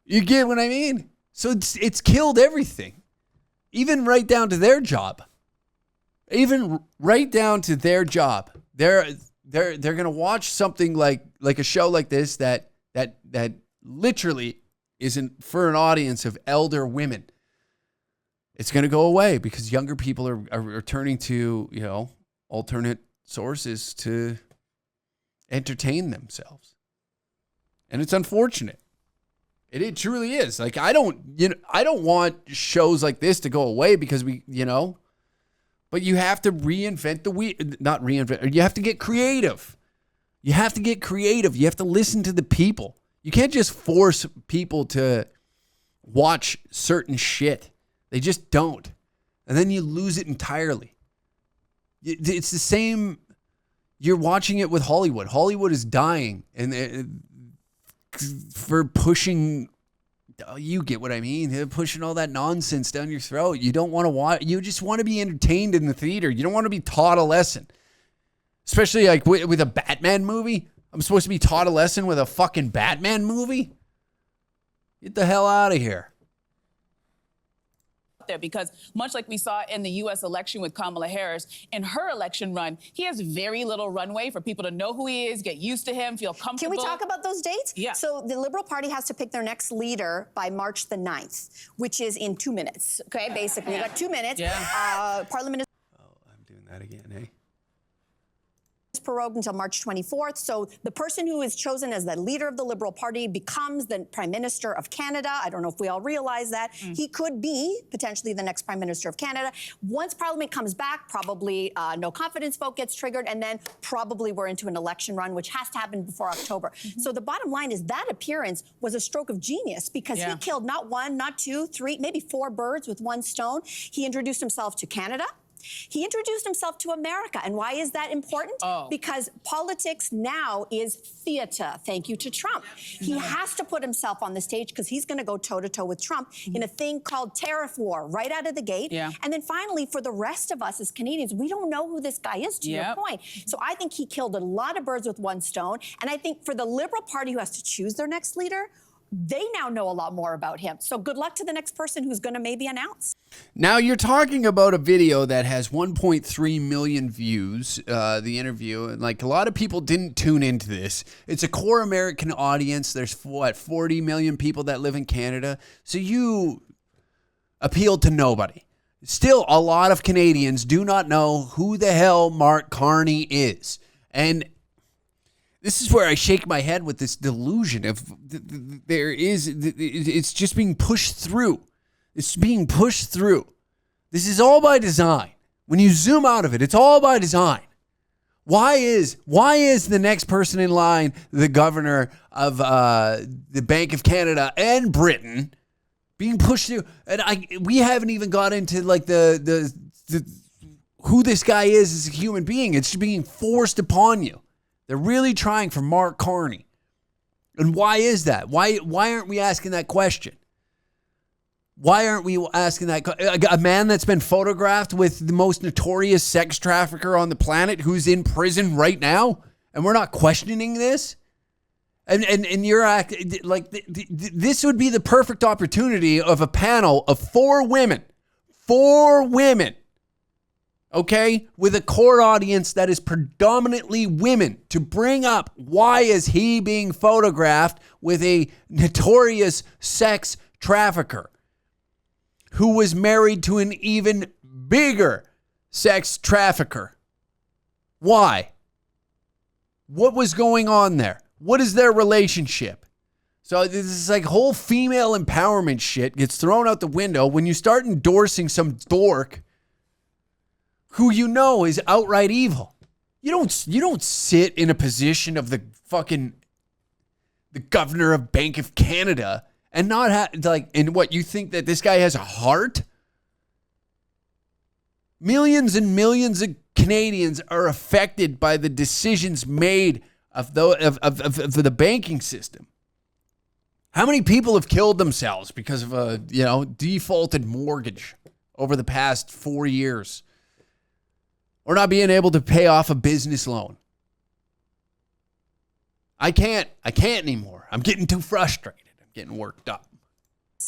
you get what I mean? So it's killed everything. Even right down to their job. Even right down to their job. They're gonna watch something like a show like this that literally isn't for an audience of elder women. It's gonna go away because younger people are turning to alternate sources to entertain themselves, and it's unfortunate. It truly is. Like I don't want shows like this to go away because but you have to reinvent the wheel. Not reinvent. You have to get creative. You have to listen to the people. You can't just force people to watch certain shit. They just don't. And then you lose it entirely. It's the same. You're watching it with Hollywood. Hollywood is dying. And for pushing, you get what I mean. They're pushing all that nonsense down your throat. You don't want to watch. You just want to be entertained in the theater. You don't want to be taught a lesson, especially like with a Batman movie. I'm supposed to be taught a lesson with a fucking Batman movie. Get the hell out of here. There, because much like we saw in the U.S. election with Kamala Harris, in her election run, he has very little runway for people to know who he is, get used to him, feel comfortable. Can we talk about those dates? Yeah. So the Liberal Party has to pick their next leader by March the 9th, which is in 2 minutes. Okay, basically, you got 2 minutes. Yeah. Parliament is. Oh, I'm doing that again, eh? Prorogued until March 24th. So the person who is chosen as the leader of the Liberal Party becomes the Prime Minister of Canada. I don't know if we all realize that. He could be potentially the next Prime Minister of Canada. Once Parliament comes back, probably no confidence vote gets triggered, and then probably we're into an election run, which has to happen before October. So the bottom line is that appearance was a stroke of genius because he killed not one, not two, three, maybe 4 birds with one stone. He introduced himself to Canada. He introduced himself to America. And why is that important? Because politics now is theater, thank you to Trump. He has to put himself on the stage because he's going to go toe-to-toe with Trump in a thing called tariff war right out of the gate. And then finally, for the rest of us as Canadians, we don't know who this guy is, to your point. So I think he killed a lot of birds with one stone. And I think for the Liberal Party who has to choose their next leader, they now know a lot more about him. So good luck to the next person who's going to maybe announce. Now, you're talking about a video that has 1.3 million views, the interview, and like a lot of people didn't tune into this. It's a core American audience. There's, 40 million people that live in Canada. So you appealed to nobody. Still, a lot of Canadians do not know who the hell Mark Carney is. And this is where I shake my head with this delusion of it's just being pushed through. It's being pushed through. This is all by design. When you zoom out of it, it's all by design. Why is the next person in line the governor of the Bank of Canada and Britain being pushed through? And we haven't even got into like the who this guy is as a human being. It's being forced upon you. They're really trying for Mark Carney. And why is that? Why aren't we asking that question? Why aren't we asking that? A man that's been photographed with the most notorious sex trafficker on the planet who's in prison right now, and we're not questioning this? And you're acting like this would be the perfect opportunity of a panel of 4 women. 4 women. Okay, with a core audience that is predominantly women, to bring up why is he being photographed with a notorious sex trafficker who was married to an even bigger sex trafficker. Why? What was going on there? What is their relationship? So this is like whole female empowerment shit gets thrown out the window when you start endorsing some dork who you know is outright evil. You don't sit in a position of the governor of Bank of Canada and not have and what, you think that this guy has a heart? Millions and millions of Canadians are affected by the decisions made of the banking system. How many people have killed themselves because of a defaulted mortgage over the past 4 years? Or not being able to pay off a business loan. I can't anymore. I'm getting too frustrated. I'm getting worked up.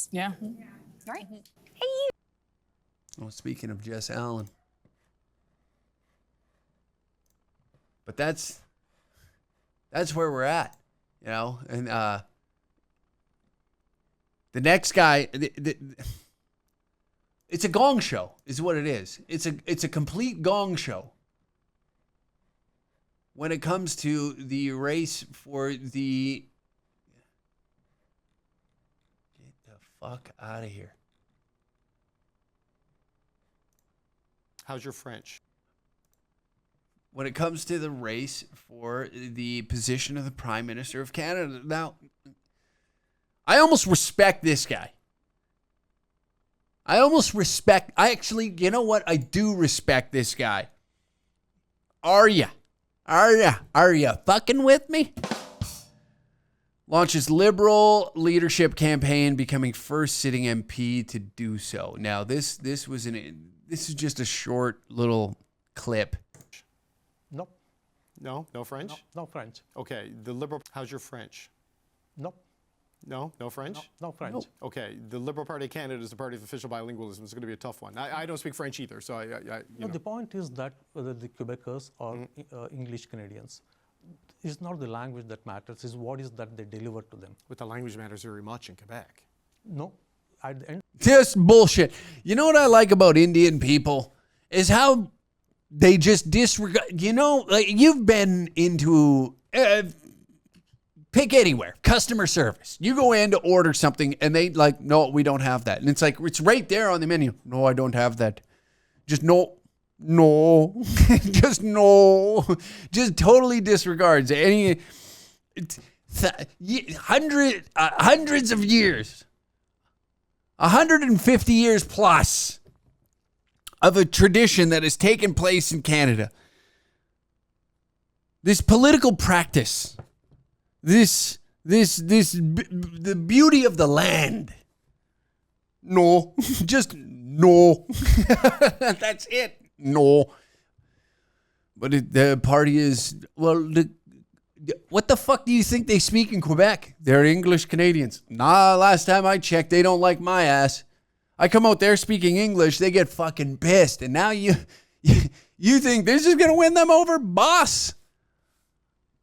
Yeah. Right. Hey, Well, speaking of Jess Allen. But that's where we're at, and the next guy, it's a gong show, is what it is. It's a complete gong show when it comes to the race for the... Get the fuck out of here. How's your French? When it comes to the race for the position of the Prime Minister of Canada. Now, I almost respect this guy. I do respect this guy. Are ya fucking with me? Launches Liberal leadership campaign, becoming first sitting MP to do so. Now, this is just a short little clip. Nope. No French? No French. Okay, the Liberal, how's your French? Nope. No French? No French. Nope. Okay, the Liberal Party of Canada is the party of official bilingualism. It's going to be a tough one. I don't speak French either, so The point is that whether the Quebecers or English Canadians, it's not the language that matters, it's what is that they deliver to them. But the language matters very much in Quebec. No, at the end. Just bullshit. You know what I like about Indian people is how they just disregard, you've been into... pick anywhere, customer service. You go in to order something and they no, we don't have that. And it's like, it's right there on the menu. No, I don't have that. Just no, just no. Just totally disregards any, hundreds of years, 150 years plus of a tradition that has taken place in Canada. This political practice, the beauty of the land. No, just no. That's it. No. But the party is, well, what the fuck do you think they speak in Quebec? They're English Canadians. Nah, last time I checked, they don't like my ass. I come out there speaking English, they get fucking pissed. And now you think this is going to win them over? Boss.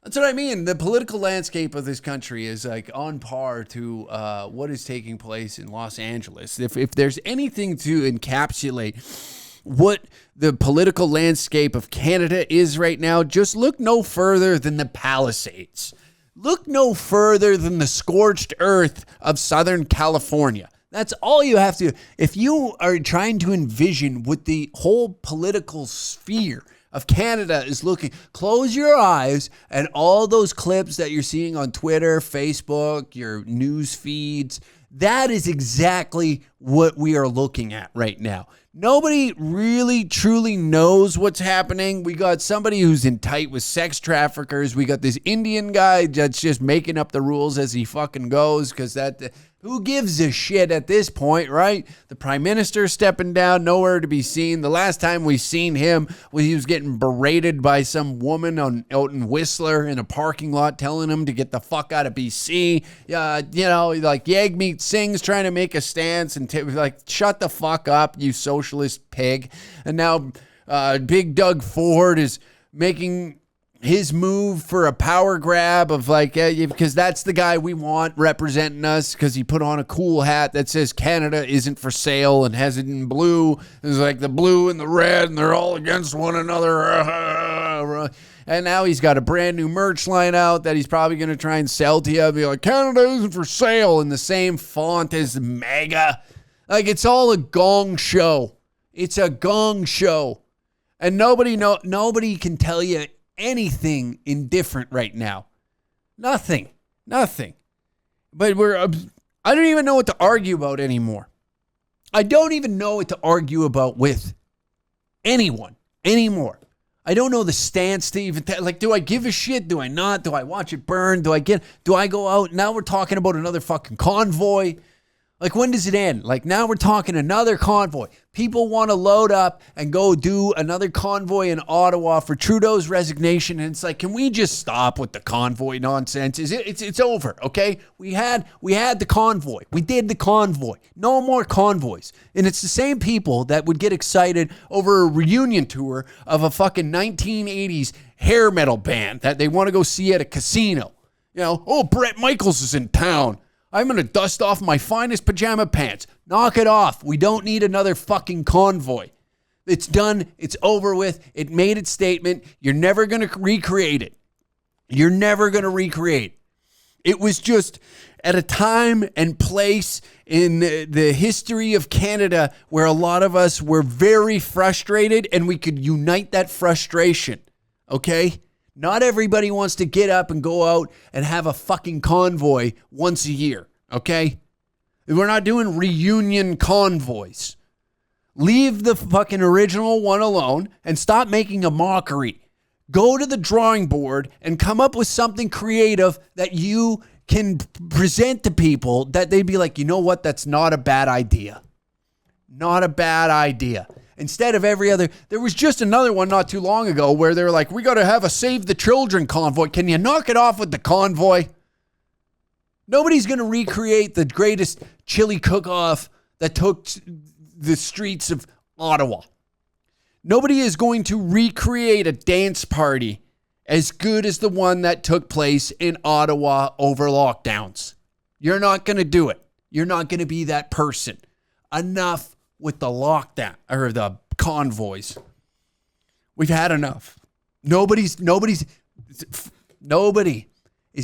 That's what I mean. The political landscape of this country is like on par to what is taking place in Los Angeles. If there's anything to encapsulate what the political landscape of Canada is right now, just look no further than the Palisades. Look no further than the scorched earth of Southern California. That's all you have to. If you are trying to envision what the whole political sphere of Canada is looking, close your eyes, and all those clips that you're seeing on Twitter, Facebook, your news feeds, that is exactly what we are looking at right now. Nobody really truly knows what's happening. We got somebody who's in tight with sex traffickers. We got this Indian guy that's just making up the rules as he fucking goes, because who gives a shit at this point, right? The prime minister stepping down, nowhere to be seen. The last time we seen him, he was getting berated by some woman out in Whistler in a parking lot, telling him to get the fuck out of BC. Like Yagmeet Singh's trying to make a stance and like, shut the fuck up, you socialist pig. And now Big Doug Ford is making his move for a power grab of like, because that's the guy we want representing us, because he put on a cool hat that says Canada isn't for sale and has it in blue. It's like the blue and the red, and they're all against one another. And now he's got a brand new merch line out that he's probably going to try and sell to you. Be like, Canada isn't for sale, in the same font as MAGA. Like, it's all a gong show. It's a gong show. And nobody can tell you anything indifferent right now. Nothing. But I don't even know what to argue about anymore. I don't even know what to argue about with anyone anymore. I don't know the stance to even like, do I give a shit? Do I not? Do I watch it burn? Do I go out? Now we're talking about another fucking convoy. Like, when does it end? Like, now we're talking another convoy. People want to load up and go do another convoy in Ottawa for Trudeau's resignation. And it's like, can we just stop with the convoy nonsense? It's over, okay? We had the convoy. We did the convoy. No more convoys. And it's the same people that would get excited over a reunion tour of a fucking 1980s hair metal band that they want to go see at a casino. Oh, Bret Michaels is in town. I'm going to dust off my finest pajama pants. Knock it off. We don't need another fucking convoy. It's done. It's over with. It made its statement. You're never going to recreate it. You're never going to recreate. It was just at a time and place in the history of Canada where a lot of us were very frustrated, and we could unite that frustration. Okay? Not everybody wants to get up and go out and have a fucking convoy once a year, okay? We're not doing reunion convoys. Leave the fucking original one alone and stop making a mockery. Go to the drawing board and come up with something creative that you can present to people that they'd be like, you know what? That's not a bad idea. Not a bad idea. Instead of every other, there was just another one not too long ago where they were like, we got to have a Save the Children convoy. Can you knock it off with the convoy? Nobody's going to recreate the greatest chili cook-off that took the streets of Ottawa. Nobody is going to recreate a dance party as good as the one that took place in Ottawa over lockdowns. You're not going to do it. You're not going to be that person. Enough with the lockdown or the convoys. We've had enough. Nobody is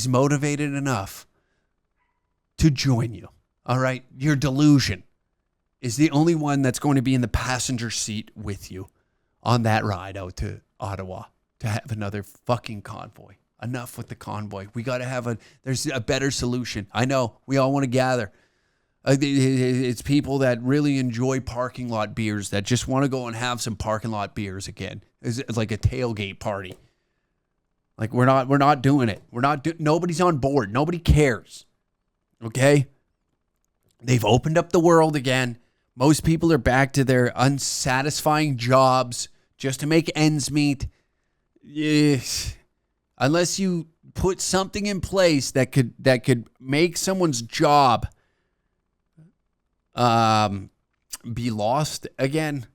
motivated enough to join you. All right. Your delusion is the only one that's going to be in the passenger seat with you on that ride out to Ottawa to have another fucking convoy. Enough with the convoy. We got to have there's a better solution. I know we all want to gather. It's people that really enjoy parking lot beers that just want to go and have some parking lot beers again. It's like a tailgate party. Like we're not doing it. Nobody's on board. Nobody cares. Okay? They've opened up the world again. Most people are back to their unsatisfying jobs just to make ends meet. Yes. Unless you put something in place that could make someone's job be lost again,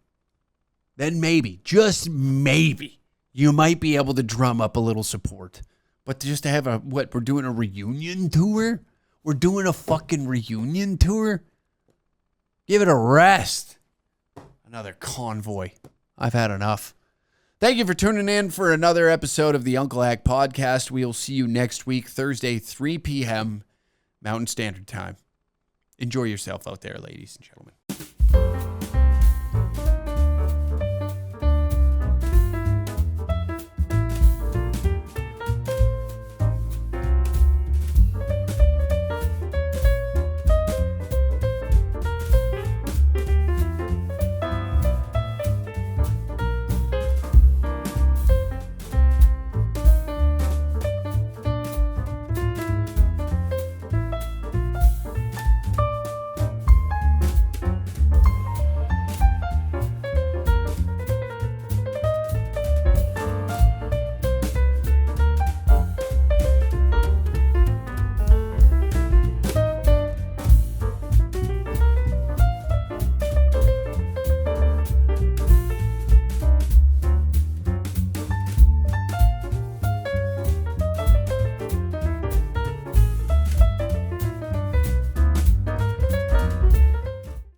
then maybe, just maybe, you might be able to drum up a little support. But just to have we're doing a reunion tour? We're doing a fucking reunion tour? Give it a rest. Another convoy. I've had enough. Thank you for tuning in for another episode of the Uncle Hack Podcast. We'll see you next week, Thursday, 3 p.m. Mountain Standard Time. Enjoy yourself out there, ladies and gentlemen.